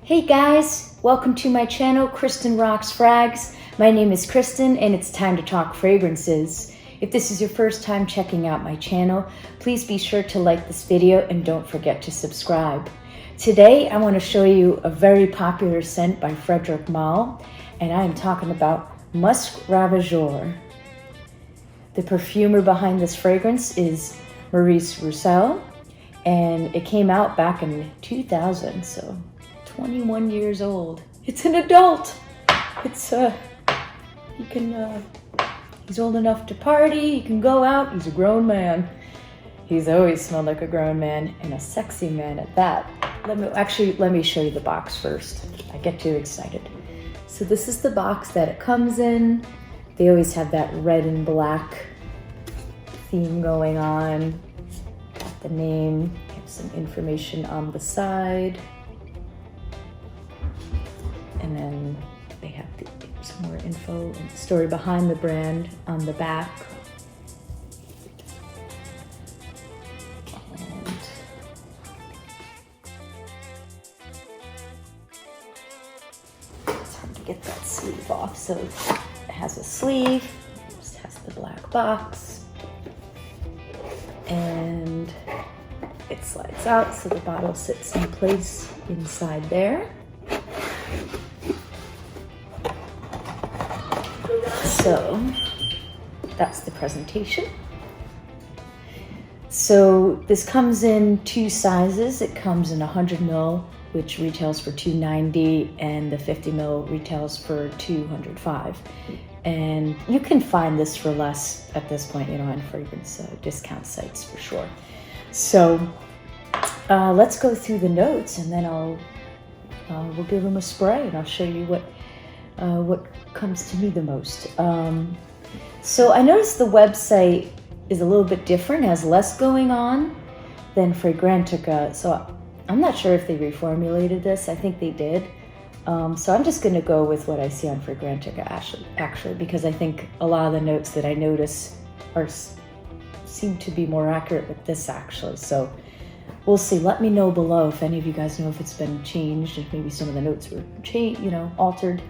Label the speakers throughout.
Speaker 1: Hey guys, welcome to my channel, Kristen Rocks Frags. My name is Kristen and it's time to talk fragrances. If this is your first time checking out my channel, please be sure to like this video and don't forget to subscribe. Today I want to show you a very popular scent by Frederic Malle, and I am talking about Musc Ravageur. The perfumer behind this fragrance is Maurice Roussel, and it came out back in 2000, so 21 years old. It's an adult. It's he's old enough to party, he can go out, he's a grown man. He's always smelled like a grown man, and a sexy man at that. Let me show you the box first. I get too excited. So this is the box that it comes in. They always have that red and black theme going on. Got the name, have some information on the side. And then they have some more info and story behind the brand on the back. And it's hard to get that sleeve off. So it has a sleeve, it has the black box, and it slides out so the bottle sits in place inside there. So that's the presentation. So this comes in two sizes. It comes in 100 ml, which retails for $290, and the 50 ml retails for $205. And you can find this for less at this point, on fragrance discount sites for sure. So let's go through the notes, and then we'll give them a spray, and I'll show you what comes to me the most. So I noticed the website is a little bit different, has less going on than Fragrantica. So I'm not sure if they reformulated this. I think they did. So I'm just going to go with what I see on Fragrantica actually, because I think a lot of the notes that I notice seem to be more accurate with this actually. So we'll see. Let me know below if any of you guys know if it's been changed, if maybe some of the notes were altered.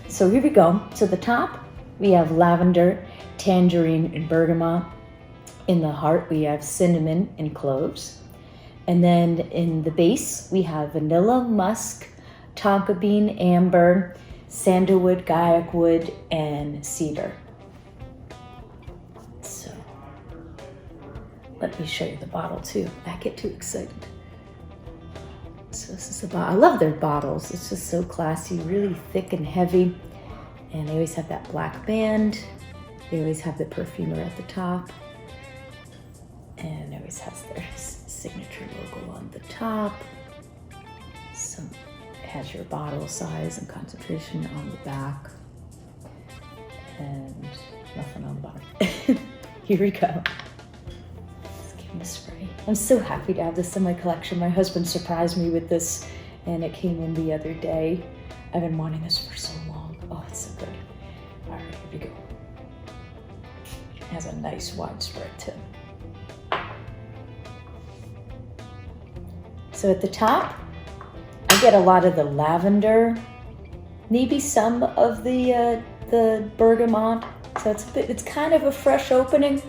Speaker 1: So here we go. So the top, we have lavender, tangerine, and bergamot. In the heart, we have cinnamon and cloves. And then in the base, we have vanilla, musk, tonka bean, amber, sandalwood, gaiac wood, and cedar. So let me show you the bottle too. I get too excited. So this is the bottle. I love their bottles. It's just so classy, really thick and heavy. And they always have that black band. They always have the perfumer at the top. And it always has their signature logo on the top. It has your bottle size and concentration on the back. And nothing on the bottom. Here we go. The spray. I'm so happy to have this in my collection. My husband surprised me with this, and it came in the other day. I've been wanting this for so long. Oh, it's so good. All right, here we go. It has a nice wide spread too. So at the top, I get a lot of the lavender, maybe some of the bergamot. So it's kind of a fresh opening,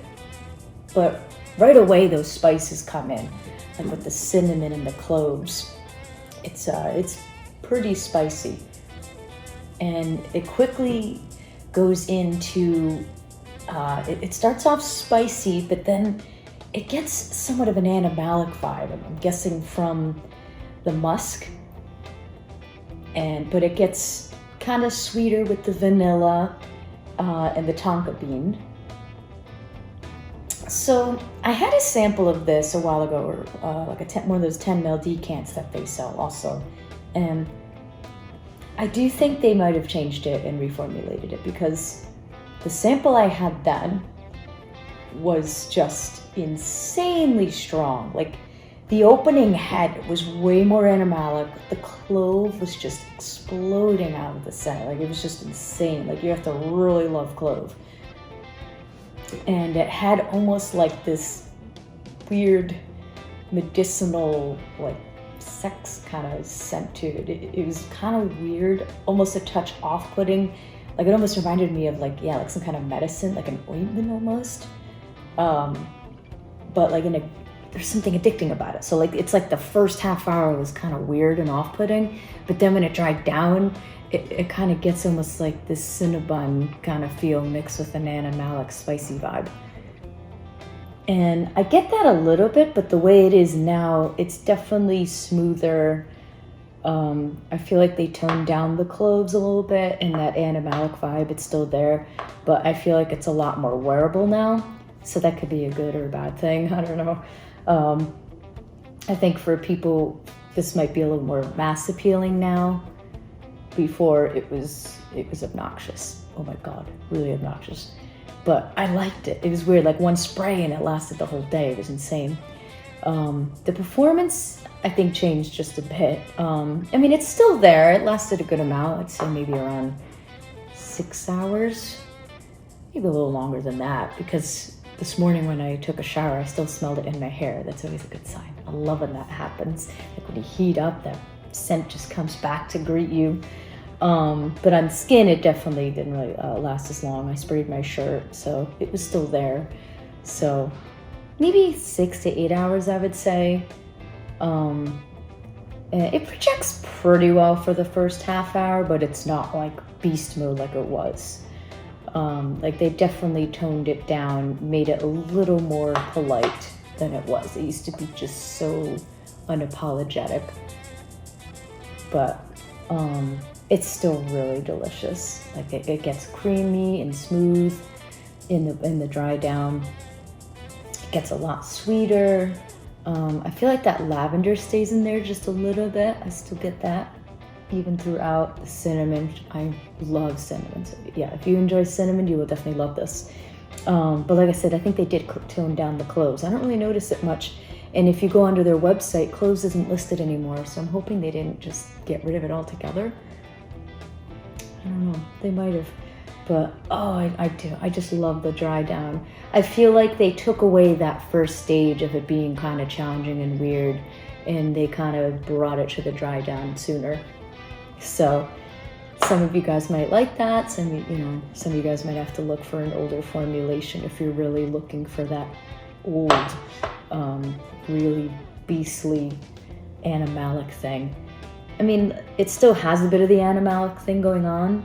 Speaker 1: but right away, those spices come in, like with the cinnamon and the cloves. It's pretty spicy, and it quickly goes into. It starts off spicy, but then it gets somewhat of an animalic vibe. I'm guessing from the musk, but it gets kind of sweeter with the vanilla and the tonka bean. So I had a sample of this a while ago, or one of those 10 ml decants that they sell also. And I do think they might have changed it and reformulated it, because the sample I had then was just insanely strong. Like the opening was way more animalic. The clove was just exploding out of the center. Like it was just insane. Like you have to really love clove. And it had almost like this weird medicinal, like sex kind of scent to it. It was kind of weird, almost a touch off-putting. Like it almost reminded me of like some kind of medicine, like an ointment almost. But like there's something addicting about it. So like it's like the first half hour was kind of weird and off-putting, but then when it dried down, it kind of gets almost like this Cinnabon kind of feel mixed with an animalic spicy vibe. And I get that a little bit, but the way it is now, it's definitely smoother. I feel like they toned down the cloves a little bit, and that animalic vibe, it's still there, but I feel like it's a lot more wearable now. So that could be a good or a bad thing. I don't know. I think for people, this might be a little more mass appealing now. Before it was obnoxious. Oh my God, really obnoxious. But I liked it. It was weird, like one spray and it lasted the whole day. It was insane. The performance, I think, changed just a bit. I mean, it's still there. It lasted a good amount. I'd say maybe around 6 hours. Maybe a little longer than that, because this morning when I took a shower, I still smelled it in my hair. That's always a good sign. I love when that happens. Like when you heat up, that scent just comes back to greet you. But on skin, it definitely didn't really last as long. I sprayed my shirt, so it was still there. So maybe 6 to 8 hours, I would say. It projects pretty well for the first half hour, but it's not like beast mode like it was. Like they definitely toned it down, made it a little more polite than it was. It used to be just so unapologetic. But it's still really delicious. Like it gets creamy and smooth in the dry down. It gets a lot sweeter. I feel like that lavender stays in there just a little bit. I still get that even throughout. The cinnamon, I love cinnamon. So yeah, if you enjoy cinnamon, you will definitely love this. But like I said, I think they did tone down the cloves. I don't really notice it much. And if you go onto their website, cloves isn't listed anymore. So I'm hoping they didn't just get rid of it altogether. I don't know, they might have. But I do. I just love the dry down. I feel like they took away that first stage of it being kind of challenging and weird, and they kind of brought it to the dry down sooner. So some of you guys might like that. Some of you guys might have to look for an older formulation if you're really looking for that old, really beastly animalic thing. I mean, it still has a bit of the animalic thing going on,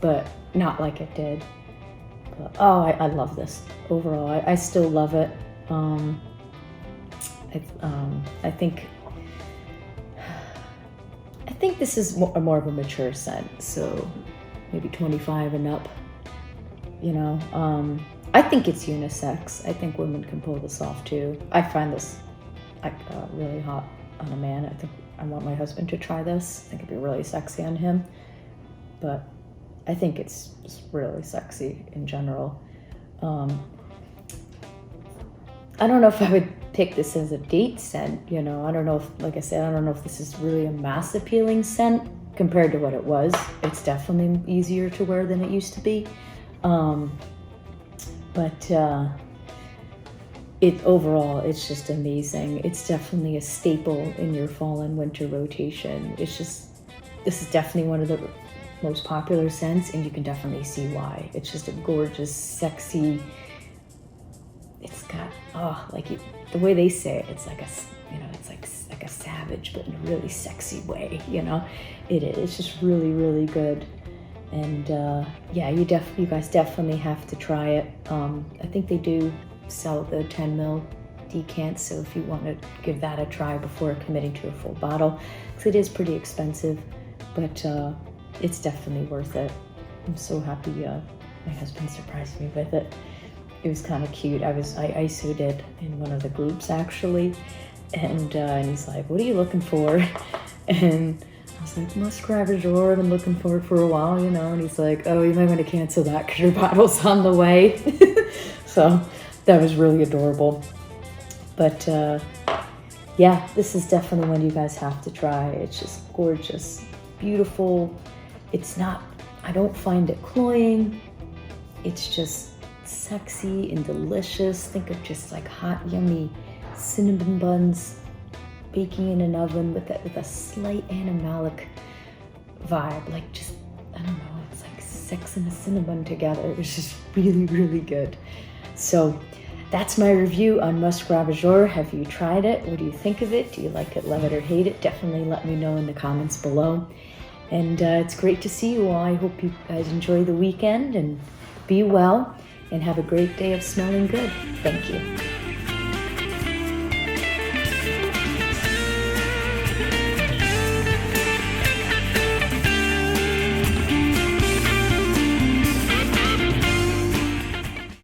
Speaker 1: but not like it did. But, I love this. Overall, I still love it. I think this is more of a mature scent, so maybe 25 and up. I think it's unisex. I think women can pull this off too. I find this really hot on a man. I think I want my husband to try this. I think it'd be really sexy on him. But I think it's just really sexy in general. I don't know if I would pick this as a date scent. I don't know if, like I said, I don't know if this is really a mass appealing scent compared to what it was. It's definitely easier to wear than it used to be. But overall, it's just amazing. It's definitely a staple in your fall and winter rotation. This is definitely one of the most popular scents, and you can definitely see why. It's just a gorgeous, sexy, it's got, the way they say it, it's like it's like a savage, but in a really sexy way, It is. It's just really, really good. And you guys definitely have to try it. I think they do sell the 10 ml decants, so if you want to give that a try before committing to a full bottle, because it is pretty expensive, but it's definitely worth it. I'm so happy my husband surprised me with it. It was kind of cute. I ISO'd it in one of the groups actually, and he's like, "What are you looking for?" And I was like, Musc Ravageur, I've been looking for it for a while, and he's like, "Oh, you might want to cancel that because your bottle's on the way." So that was really adorable. But this is definitely one you guys have to try. It's just gorgeous, beautiful. I don't find it cloying. It's just sexy and delicious. Think of just like hot, yummy cinnamon buns baking in an oven with a slight animalic vibe, like just, I don't know, it's like sex and a cinnamon together. It's just really, really good. So that's my review on Musc Ravageur. Have you tried it? What do you think of it? Do you like it, love it, or hate it? Definitely let me know in the comments below. And it's great to see you all. I hope you guys enjoy the weekend and be well and have a great day of smelling good. Thank you.